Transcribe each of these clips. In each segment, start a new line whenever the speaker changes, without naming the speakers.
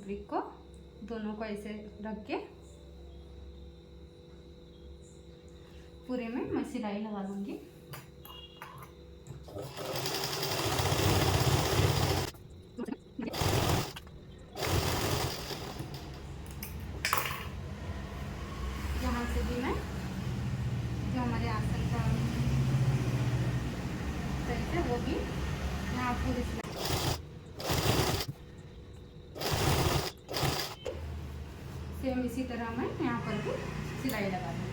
Fabric को दोनों को ऐसे रख के पूरे में मैं सिलाई लगा लूँगी। यहाँ से भी मैं जो हमारे आसन का तरीका वो भी यहाँ पूरी सेम इसी तरह मैं यहाँ पर भी सिलाई लगा दूँगी।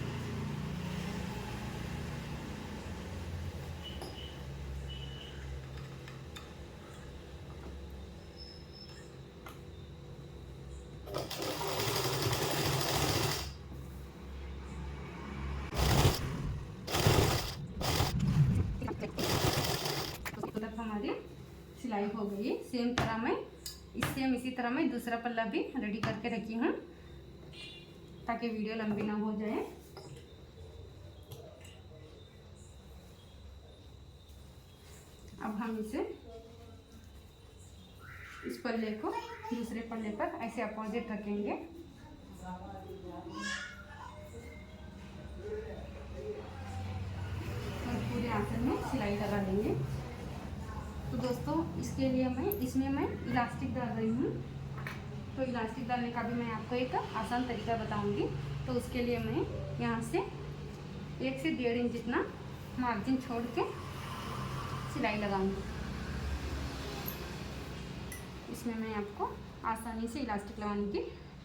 हमारी सिलाई हो गई है। सेम तरह मैं इसी तरह मैं दूसरा पल्ला भी रेडी करके रखी हूँ ताकि वीडियो लंबी ना हो जाए। अब हम इस पल्ले को दूसरे पल्ले पर ऐसे अपोजिट रखेंगे। और पूरे आसन में सिलाई लगा देंगे। तो दोस्तों इसके लिए इसमें मैं इलास्टिक डाल रही हूँ। तो इलास्टिक डालने का भी मैं आपको एक आसान तरीका बताऊंगी। तो उसके लिए मैं यहाँ से 1 से 1.5 इंच जितना मार्जिन छोड़ के सिलाई लगाऊंगी। इसमें मैं आपको आसानी से इलास्टिक लगाने की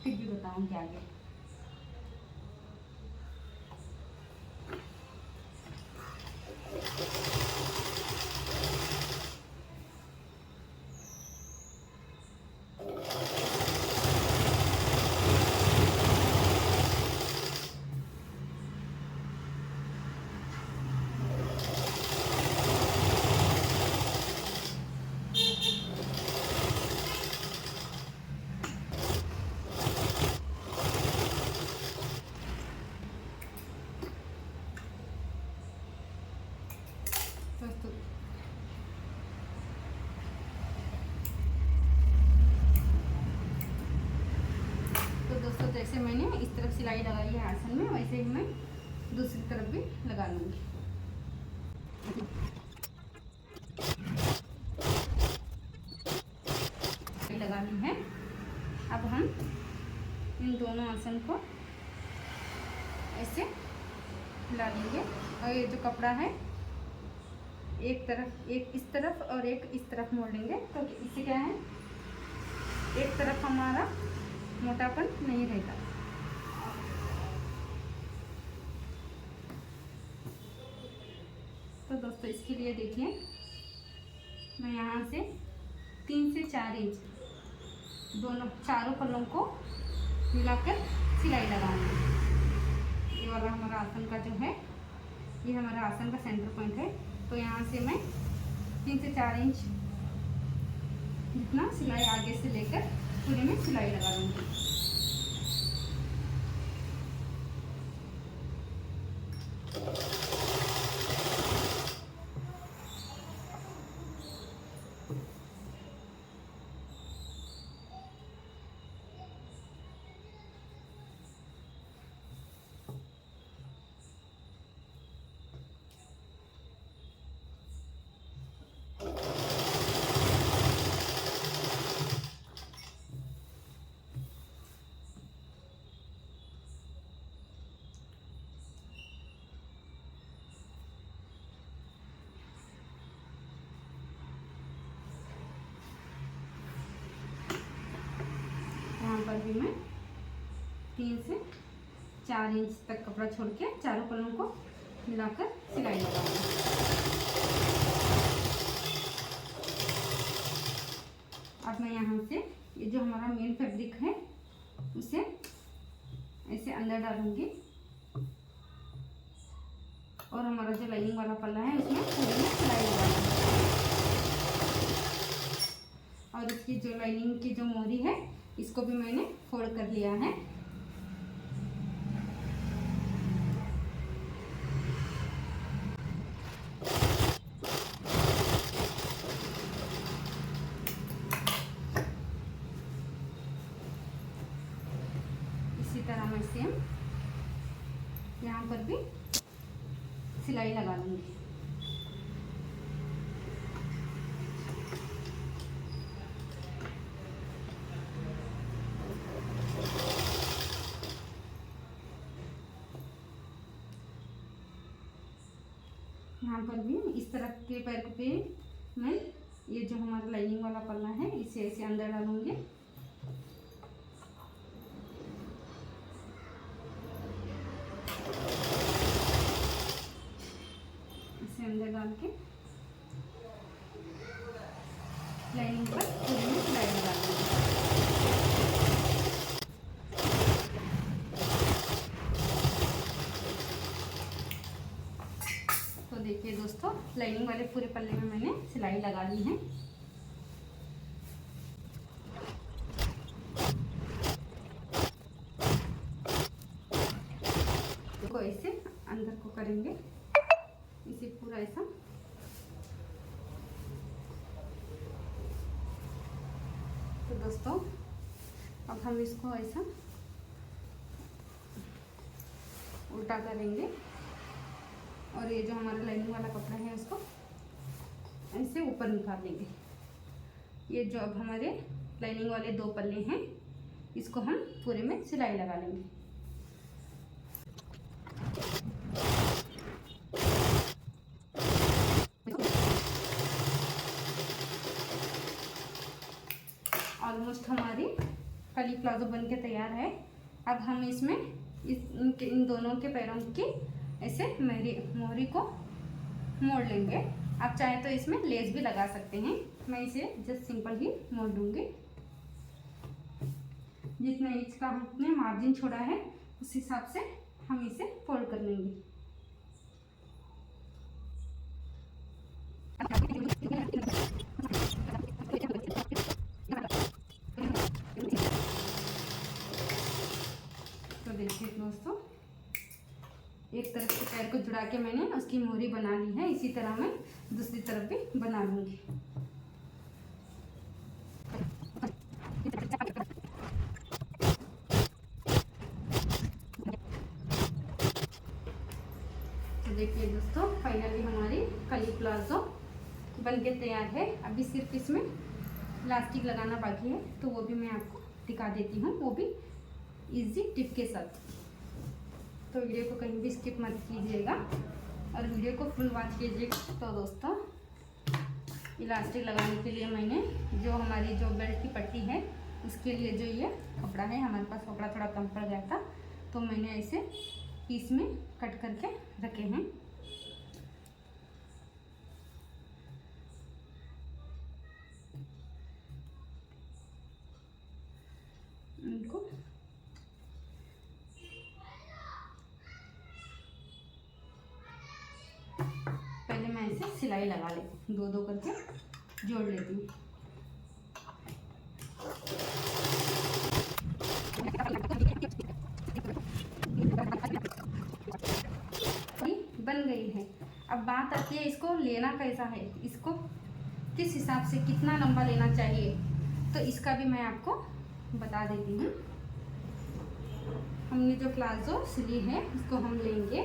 टिप भी बताऊंगी आगे। तो दोस्तों जैसे मैंने इस तरफ सिलाई लगाई है आसन में, वैसे ही मैं दूसरी तरफ भी लगा लूँगी। लगा ली है। अब हम इन दोनों आसन को ऐसे हिला देंगे। और ये जो कपड़ा है एक इस तरफ और एक इस तरफ मोड़ लेंगे। तो इससे क्या है, एक तरफ हमारा मोटापन नहीं रहता। तो दोस्तों इसके लिए देखिए मैं यहाँ से 3 से 4 इंच दोनों चारों पल्लों को मिलाकर सिलाई लगाऊंगी। ये वाला हमारा आसन का जो है, ये हमारा आसन का सेंटर पॉइंट है। तो यहाँ से मैं 3 से 4 इंच जितना सिलाई आगे से लेकर पूरे में सिलाई लगा लूँगी। यहाँ पर भी मैं 3 से 4 इंच तक कपड़ा छोड़ के चारों पल्लों को मिलाकर सिलाई लगाऊंगी। अब मैं यहाँ से ये जो हमारा मेन फैब्रिक है उसे ऐसे अंदर डालूंगी और हमारा जो लाइनिंग वाला पल्ला है उसमें पूरे में सिलाई लगाऊंगी। और इसकी जो लाइनिंग की जो मोरी है इसको भी मैंने फोल्ड कर लिया है। इसी तरह मैं सेम यहाँ पर भी सिलाई लगा लूँगी। यहाँ पर भी इस तरह के पैर पे मैं ये जो हमारा लाइनिंग वाला पल्ला है इसे ऐसे अंदर डालूंगी। इसे अंदर डाल के लाइनिंग पर पूरी में सिलाई लगा दूंगी। तो देखिए दोस्तों, लाइनिंग वाले पूरे पल्ले में मैंने सिलाई लगा ली है। तो ऐसे अंदर को करेंगे, इसे पूरा ऐसा। तो दोस्तों अब हम इसको ऐसा उल्टा करेंगे और ये जो हमारा लाइनिंग वाला कपड़ा है उसको ऐसे ऊपर निकाल लेंगे। ये जो अब हमारे लाइनिंग वाले दो पल्ले हैं इसको हम पूरे में सिलाई लगा लेंगे। ऑलमोस्ट हमारी कली प्लाजो बन के तैयार है। अब हम इसमें इन दोनों के पैरों की ऐसे मोहरी को मोड़ लेंगे। आप चाहे तो इसमें लेस भी लगा सकते हैं। मैं इसे जस्ट सिंपल ही मोड़ दूंगी। जितना इंच का हमने मार्जिन छोड़ा है उस हिसाब से हम इसे फोल्ड कर लेंगे। तो देखिए दोस्तों, एक तरफ से पैर को जुड़ा के मैंने उसकी मोहरी बना ली है। इसी तरह मैं दूसरी तरफ भी बना लूंगी। तो देखिए दोस्तों, फाइनली हमारी कली प्लाजो बन के तैयार है। अभी सिर्फ इसमें इलास्टिक लगाना बाकी है, तो वो भी मैं आपको दिखा देती हूँ, वो भी इजी टिप के साथ। तो वीडियो को कहीं भी स्किप मत कीजिएगा और वीडियो को फुल वॉच कीजिएगा। तो दोस्तों, इलास्टिक लगाने के लिए मैंने जो हमारी जो बेल्ट की पट्टी है उसके लिए जो ये कपड़ा है, हमारे पास कपड़ा थोड़ा कम पड़ गया था तो मैंने ऐसे पीस में कट करके रखे हैं। इनको पहले मैं इसे सिलाई लगा लेती हूँ, दो दो करके जोड़ लेती हूँ। बन गई है। अब बात आती है इसको लेना कैसा है, इसको किस हिसाब से कितना लंबा लेना चाहिए, तो इसका भी मैं आपको बता देती हूँ। हमने जो प्लाजो सिली है इसको हम लेंगे,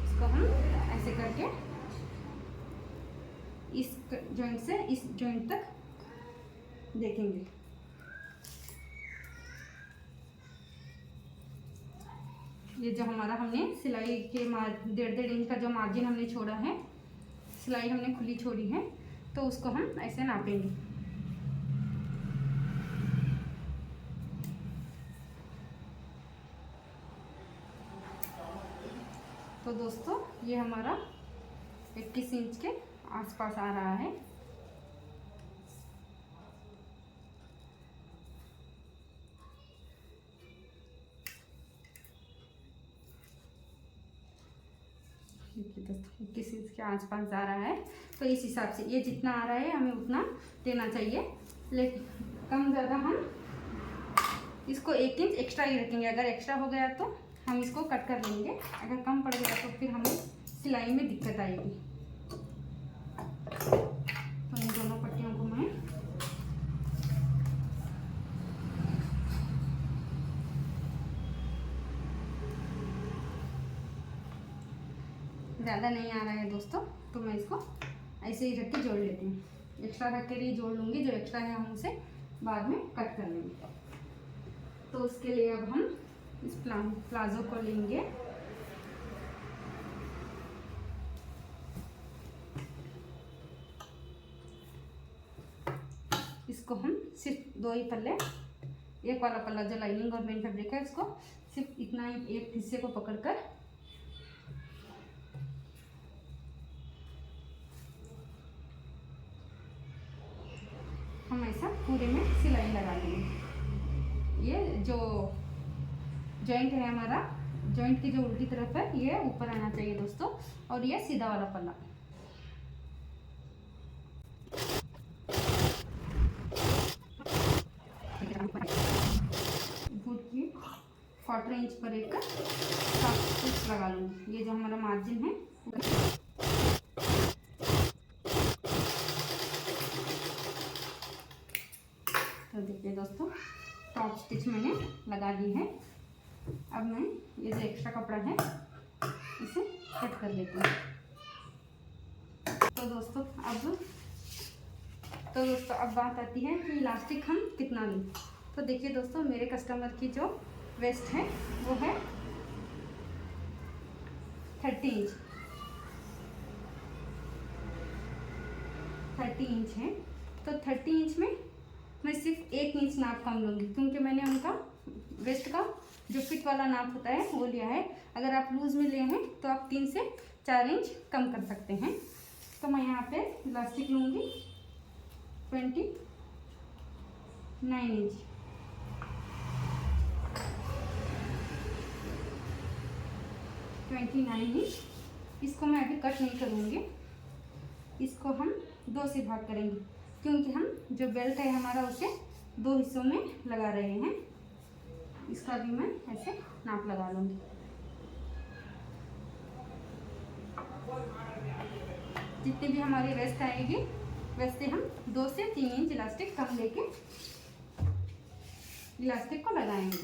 इसको हम ऐसे करके इस जॉइंट से इस जॉइंट तक देखेंगे। ये जो हमारा हमने सिलाई के 1.5 इंच का जो मार्जिन हमने छोड़ा है, सिलाई हमने खुली छोड़ी है, तो उसको हम ऐसे नापेंगे। तो दोस्तों, ये हमारा 21 इंच के आसपास आ रहा है। देखिए दोस्तों, 21 इंच के आसपास आ रहा है। तो इस हिसाब से ये जितना आ रहा है हमें उतना देना चाहिए, लेकिन कम ज़्यादा हम इसको 1 इंच एक्स्ट्रा ही रखेंगे। अगर एक्स्ट्रा हो गया तो हम इसको कट कर लेंगे, अगर कम पड़ गया तो फिर हमें सिलाई में दिक्कत आएगी। तो इन दोनों पट्टियों को मैं ज़्यादा नहीं आ रहा है दोस्तों, तो मैं इसको ऐसे ही रख के जोड़ लेती हूँ। एक्स्ट्रा रख के ही जोड़ लूँगी, जो एक्स्ट्रा है हम उसे बाद में कट कर लेंगे। तो उसके लिए अब हम इस प्लाजो को लेंगे, इसको हम सिर्फ 2 ही पल्ले, एक वाला पल्ला जो लाइनिंग और मेन फैब्रिक है इसको सिर्फ इतना ही एक हिस्से को पकड़कर हम ऐसा पूरे में सिलाई लगा लेंगे। ये जो जॉइंट है हमारा, जॉइंट की जो उल्टी तरफ है ये ऊपर आना चाहिए दोस्तों, और ये सीधा वाला पल्ला। घुट की 1/4 इंच पर एक स्टिच लगा लूँगी। ये जो हमारा मार्जिन है तो देखिए दोस्तों, टॉप स्टिच मैंने लगा दी है। अब मैं ये जो एक्स्ट्रा कपड़ा है इसे कट कर लेती हूँ। तो दोस्तों अब बात आती है कि इलास्टिक हम कितना लें। तो देखिए दोस्तों, मेरे कस्टमर की जो वेस्ट है वो है 30 इंच, 30 इंच है। तो 30 इंच में मैं सिर्फ 1 इंच नाप कम लूँगी, क्योंकि मैंने उनका वेस्ट का जो फिट वाला नाप होता है वो लिया है। अगर आप लूज़ में ले हैं तो आप 3 से 4 इंच कम कर सकते हैं। तो मैं यहाँ पे इलास्टिक लूँगी 29 इंच। इसको मैं अभी कट नहीं करूँगी, इसको हम 2 से भाग करेंगे, क्योंकि हम जो बेल्ट है हमारा उसे 2 हिस्सों में लगा रहे हैं। इसका भी मैं ऐसे नाप लगा लूँगी। जितनी भी हमारी वेस्ट आएगी वैसे हम 2 से 3 इंच इलास्टिक कम लेके इलास्टिक को लगाएंगे।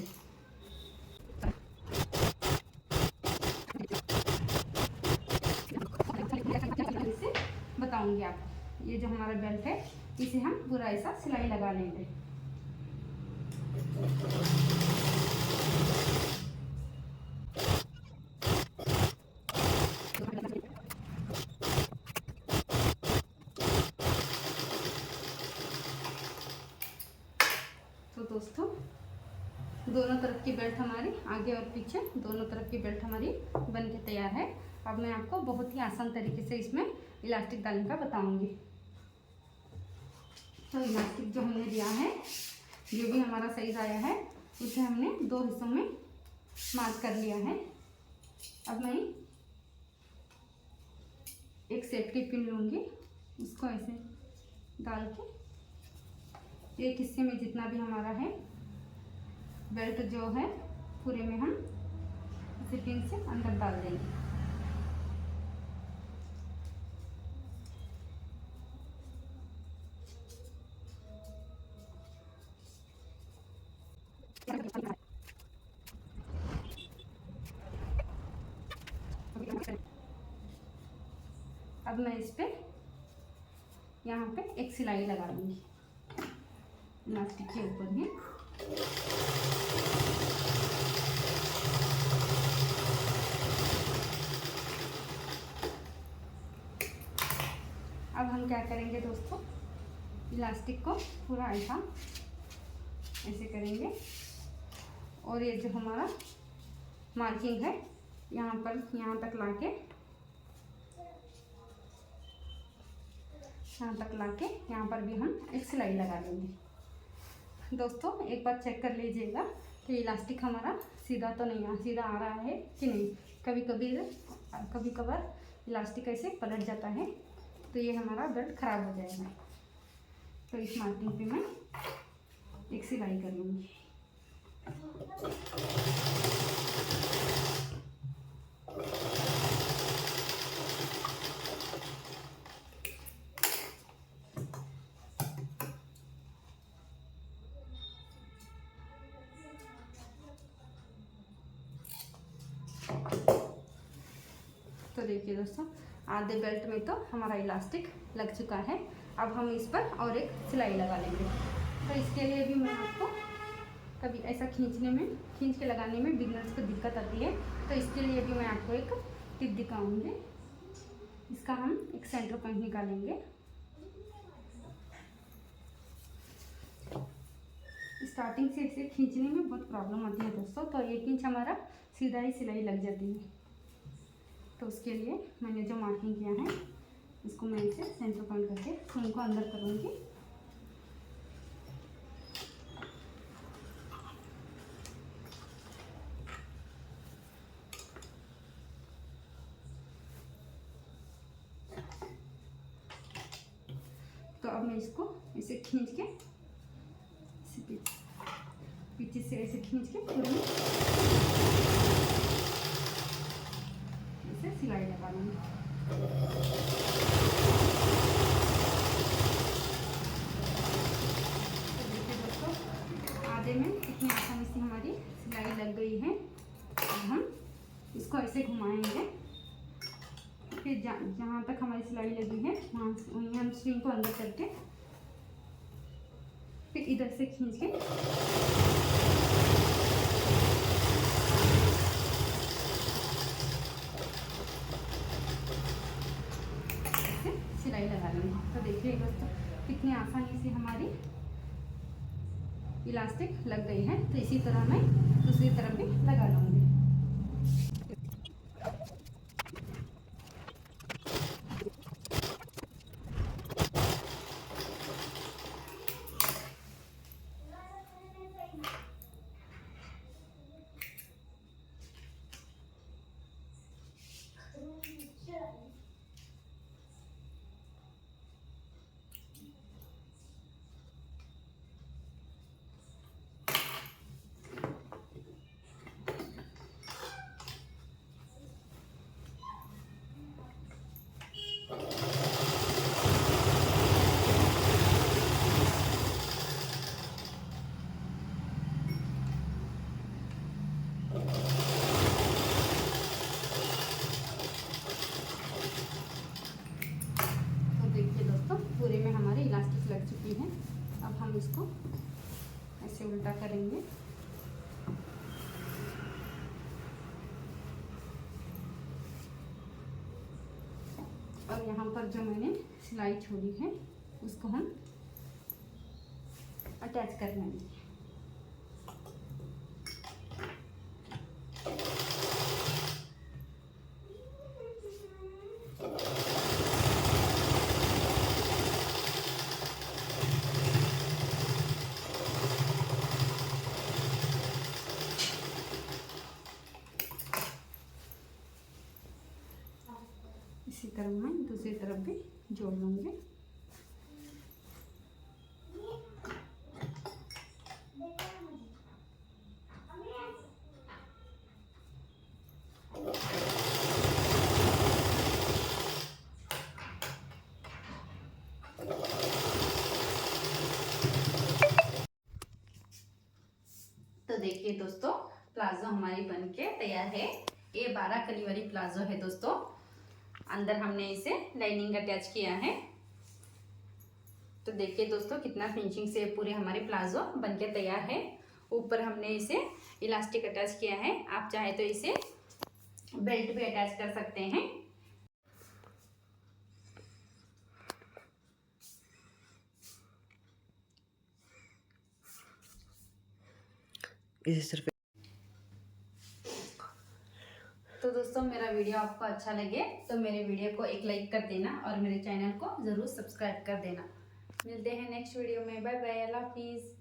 इसे बताऊंगी आपको। ये जो हमारा बेल्ट है इसे हम पूरा ऐसा सिलाई लगा लेंगे। तो दोस्तों, दोनों तरफ की बेल्ट हमारी, आगे और पीछे दोनों तरफ की बेल्ट हमारी बन के तैयार है। अब मैं आपको बहुत ही आसान तरीके से इसमें इलास्टिक डालने का बताऊंगी। तो इलास्टिक जो हमने दिया है, जो भी हमारा साइज आया है उसे हमने 2 हिस्सों में मार्क कर लिया है। अब मैं एक सेफ्टी पिन लूँगी, उसको ऐसे डाल के एक हिस्से में जितना भी हमारा है बेल्ट जो है पूरे में हम इसे पिन से अंदर डाल देंगे। अब मैं इस पे यहाँ पे एक सिलाई लगा दूंगी इलास्टिक के ऊपर ही। अब हम क्या करेंगे दोस्तों, इलास्टिक को पूरा ऐसे करेंगे और ये जो हमारा मार्किंग है यहाँ तक लाके यहाँ पर भी हम एक सिलाई लगा देंगे। दोस्तों, एक बार चेक कर लीजिएगा कि इलास्टिक हमारा सीधा तो नहीं सीधा आ रहा है कि नहीं। कभी कभार इलास्टिक ऐसे पलट जाता है तो ये हमारा बेल्ट ख़राब हो जाएगा। तो इस मार्किंग पे मैं एक सिलाई कर लूँगी। तो देखिए दोस्तों, आधे बेल्ट में तो हमारा इलास्टिक लग चुका है। अब हम इस पर और एक सिलाई लगा लेंगे। तो इसके लिए भी मैं आपको कभी ऐसा खींच के लगाने में बिगनर्स को दिक्कत आती है, तो इसके लिए भी मैं आपको एक टिप दिखाऊंगी। इसका हम एक सेंटर पॉइंट निकालेंगे। स्टार्टिंग से इसे खींचने में बहुत प्रॉब्लम आती है दोस्तों, तो 1 इंच हमारा सीधा ही सिलाई लग जाती है। तो उसके लिए मैंने जो मार्किंग किया है इसको मैं इसे सेंटर पॉइंट करके सूई को अंदर करूँगी। तो अब मैं इसको इसे खींच के पीछे से ऐसे खींच के पूरे में इसे सिलाई लगा लूँगी। तो देखिए दोस्तों, आधे में कितनी आसानी से हमारी सिलाई लग गई है। अब हम इसको ऐसे घुमाएंगे, फिर जहाँ तक हमारी सिलाई लगी है वहीं हम स्विंग को अंदर करके फिर इधर से खींच के सिलाई लगा लेंगे। तो देखिए दोस्तों, कितनी आसानी से हमारी इलास्टिक लग गई है। तो इसी तरह मैं दूसरी तरफ भी लगा लूँगी। पूरे में हमारे इलास्टिक लग चुकी है। अब हम इसको ऐसे उल्टा करेंगे। और यहाँ पर जो मैंने सिलाई छोड़ी है उसको हम अटैच कर लेंगे। इसी तरह मैं दूसरी तरफ भी जोड़ लूँगी। तो देखिए दोस्तों, प्लाजो हमारी बनके तैयार है। ये 12 कली वाली प्लाजो है दोस्तों। अंदर हमने इसे लाइनिंग अटैच किया है। तो देखिए दोस्तों, कितना फिनिशिंग से पूरे हमारे प्लाजो बनके तैयार है। ऊपर हमने इसे इलास्टिक अटैच किया है। आप चाहे तो इसे बेल्ट भी अटैच कर सकते हैं।
सिर्फ
तो दोस्तों, मेरा वीडियो आपको अच्छा लगे तो मेरे वीडियो को एक लाइक कर देना और मेरे चैनल को ज़रूर सब्सक्राइब कर देना। मिलते हैं नेक्स्ट वीडियो में। बाय बाय, अल्लाह हाफिज़।